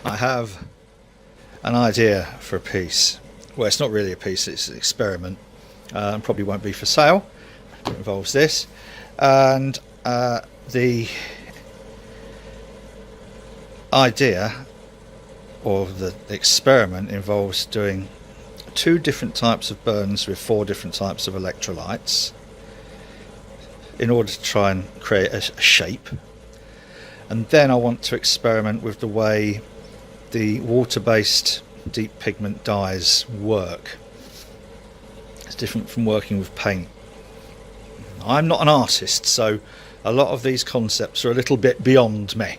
I have an idea for a piece. Well, it's not really a piece, it's an experiment, and probably won't be for sale. It involves this, and the idea or the experiment involves doing 2 different types of burns with 4 different types of electrolytes in order to try and create a shape. And then I want to experiment with the way the water-based deep pigment dyes work. It's different from working with paint. I'm not an artist, so a lot of these concepts are a little bit beyond me.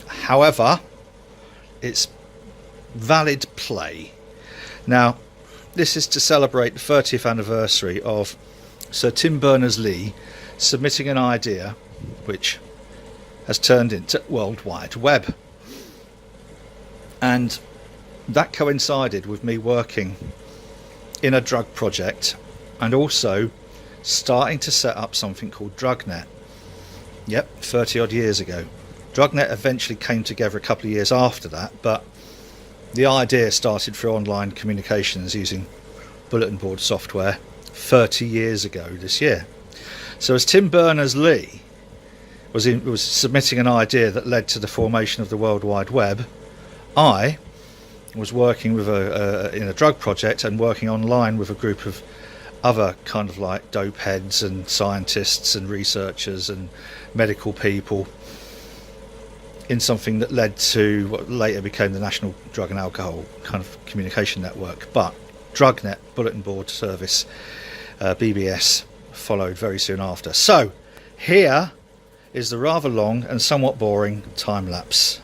However, it's valid play. Now, this is to celebrate the 30th anniversary of Sir Tim Berners-Lee submitting an idea which has turned into World Wide Web. And that coincided with me working in a drug project and also starting to set up something called DrugNet. Yep, 30 odd years ago. DrugNet eventually came together a couple of years after that, but the idea started through online communications using bulletin board software 30 years ago this year. So as Tim Berners-Lee was submitting an idea that led to the formation of the World Wide Web, I was working with in a drug project and working online with a group of other kind of like dope heads and scientists and researchers and medical people in something that led to what later became the National Drug and Alcohol kind of communication network. But DrugNet, Bulletin Board Service, BBS, followed very soon after. So here is the rather long and somewhat boring time lapse.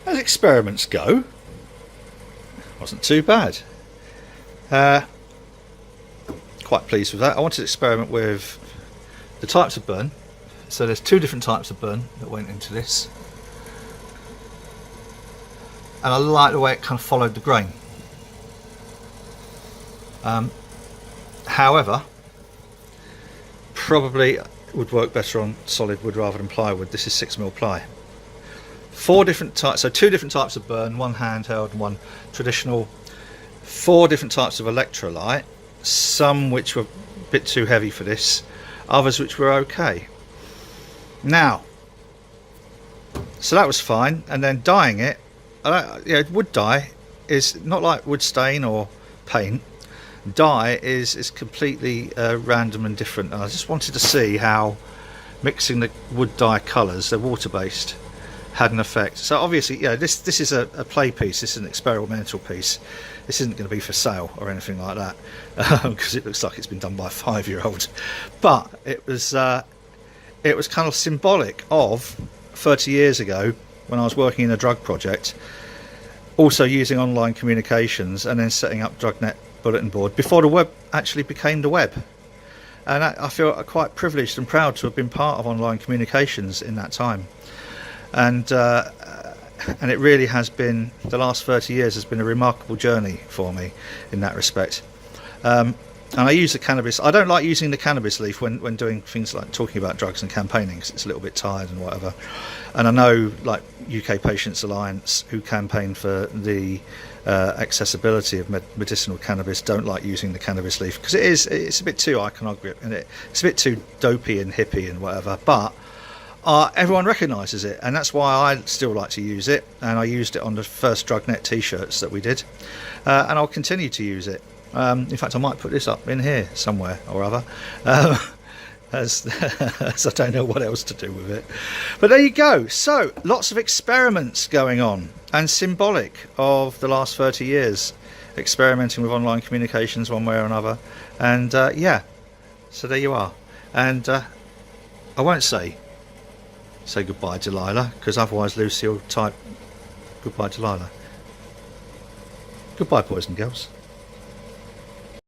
as experiments go, wasn't too bad. Quite pleased with that. I wanted to experiment with the types of burn. So there's 2 different types of burn that went into this, and I like the way it kind of followed the grain. However, probably would work better on solid wood rather than plywood. This is 6mm ply. 4 different types, so 2 different types of burn, one handheld and one traditional. 4 different types of electrolyte, some which were a bit too heavy for this, others which were okay. Now, so that was fine, and then dyeing it, wood dye is not like wood stain or paint. Dye is completely random and different, and I just wanted to see how mixing the wood dye colours, they're water based, had an effect. So obviously, this is a play piece, this is an experimental piece. This isn't going to be for sale or anything like that, because it looks like it's been done by a 5-year-old. But it was kind of symbolic of 30 years ago when I was working in a drug project, also using online communications and then setting up DrugNet bulletin board before the web actually became the web. And I feel quite privileged and proud to have been part of online communications in that time. And it really has been, the last 30 years has been a remarkable journey for me in that respect. And I use the cannabis. I don't like using the cannabis leaf when doing things like talking about drugs and campaigning, because it's a little bit tired and whatever. And I know, like UK Patients Alliance, who campaign for the accessibility of medicinal cannabis, don't like using the cannabis leaf because it's a bit too iconographic and it's a bit too dopey and hippie and whatever. But everyone recognises it, and that's why I still like to use it. And I used it on the first DrugNet t-shirts that we did, and I'll continue to use it. In fact, I might put this up in here somewhere or other, as I don't know what else to do with it. But there you go. So lots of experiments going on, and symbolic of the last 30 years experimenting with online communications one way or another. And yeah, so there you are. And I won't say goodbye Delilah, because otherwise Lucy will type goodbye Delilah. Goodbye boys and girls.